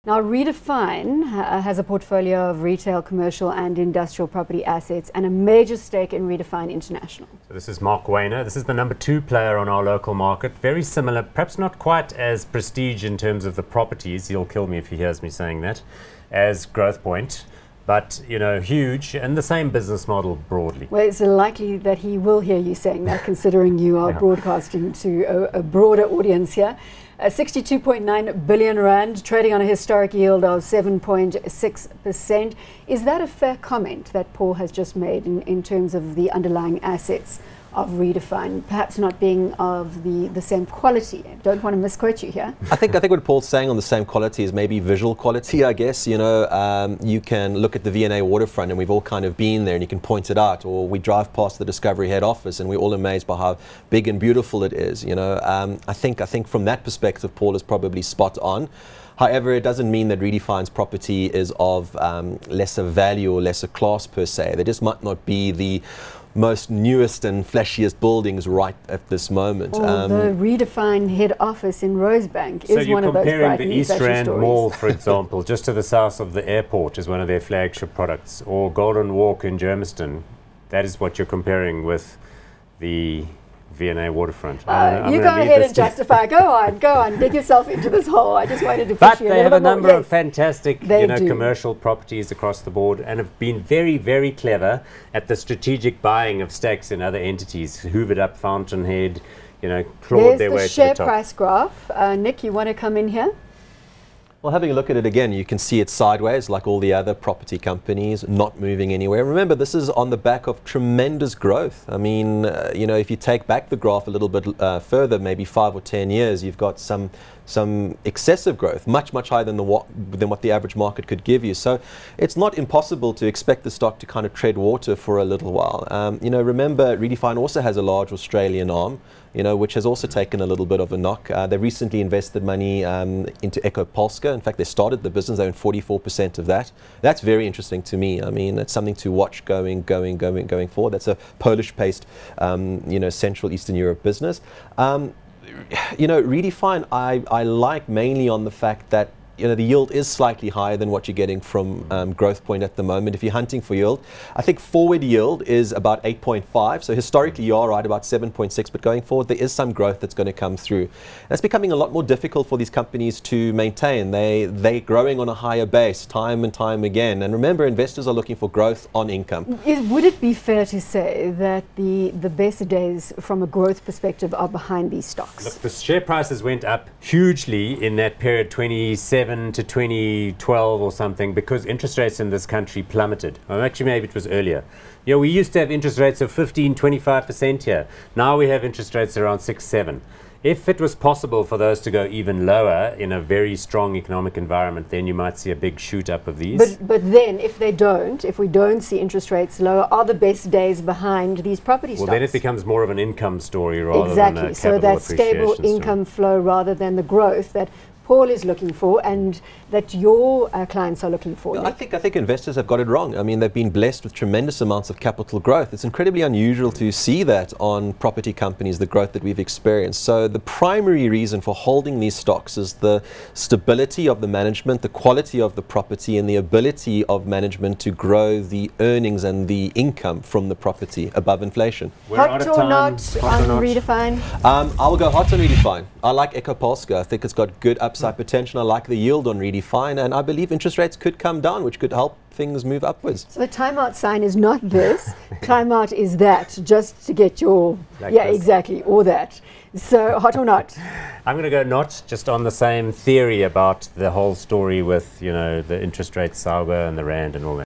Now, Redefine has a portfolio of retail, commercial and industrial property assets and a major stake in Redefine International. So this is Mark Wayner. This is the number 2 player on our local market. Very similar, perhaps not quite as prestige in terms of the properties, he'll kill me if he hears me saying that, as Growthpoint. But, you know, huge and the same business model broadly. Well, it's likely that he will hear you saying that, considering you are broadcasting to a broader audience here. 62.9 billion rand, trading on a historic yield of 7.6%. Is that a fair comment that Paul has just made in terms of the underlying assets of Redefine, perhaps not being of the same quality? I don't want to misquote you here. I think what Paul's saying on the same quality is maybe visual quality, I guess. You know, you can look at the V&A waterfront, and we've all kind of been there, and you can point it out, or we drive past the Discovery head office and we're all amazed by how big and beautiful it is. You know, I think from that perspective, Paul is probably spot on. However, it doesn't mean that Redefine's property is of lesser value or lesser class per se. They just might not be the most newest and flashiest buildings right at this moment. Or the Redefine head office in Rosebank is one of those bright new fashion stories. So you're comparing the East Rand Mall, for example, just to the south of the airport, is one of their flagship products, or Golden Walk in Germiston. That is what you're comparing with the V&A waterfront. You go ahead and justify. Go on, dig yourself into this hole. I just wanted to push you a little bit more. But they have a number of fantastic, commercial properties across the board, and have been very, very clever at the strategic buying of stakes in other entities. Hoovered up Fountainhead, clawed their way to the top. There's the share price graph. Nick, you want to come in here? Well, having a look at it again, you can see it sideways like all the other property companies, not moving anywhere. Remember, this is on the back of tremendous growth. I mean, if you take back the graph a little bit further, maybe 5 or 10 years, you've got some excessive growth, much higher than what the average market could give you. So it's not impossible to expect the stock to kind of tread water for a little while. Remember, Redefine also has a large Australian arm, which has also taken a little bit of a knock. They recently invested money into Echo Polska. In fact, they started the business, they own 44% of that. That's very interesting to me. I mean, it's something to watch going forward. That's a Polish-based, Central Eastern Europe business. Redefine, I like mainly on the fact that the yield is slightly higher than what you're getting from Growthpoint at the moment. If you're hunting for yield, I think forward yield is about 8.5. So historically, you are right about 7.6. But going forward, there is some growth that's going to come through. That's becoming a lot more difficult for these companies to maintain. They're growing on a higher base time and time again. And remember, investors are looking for growth on income. Would it be fair to say that the best days from a growth perspective are behind these stocks? Look, the share prices went up hugely in that period, 27 to 2012 or something, because interest rates in this country plummeted. Well, actually, maybe it was earlier. We used to have interest rates of 15–25% here. Now we have interest rates around 6–7%. If it was possible for those to go even lower in a very strong economic environment, then you might see a big shoot up of these. But then, if we don't see interest rates lower, are the best days behind these property stocks? Well, then it becomes more of an income story rather than a capital so that stable income flow rather than the growth that Paul is looking for and that your clients are looking for. I think investors have got it wrong. I mean, they've been blessed with tremendous amounts of capital growth. It's incredibly unusual to see that on property companies, the growth that we've experienced. So the primary reason for holding these stocks is the stability of the management, the quality of the property, and the ability of management to grow the earnings and the income from the property above inflation. Hot or not on Redefine? I will go hot on Redefine. I like Echo Polska. I think it's got good upside potential. I like the yield on Redefine, and I believe interest rates could come down, which could help things move upwards. So the timeout sign is not this. Timeout is that, just to get your exactly, or that. So hot or not? I'm going to go not, just on the same theory about the whole story with the interest rate saga and the rand and all that.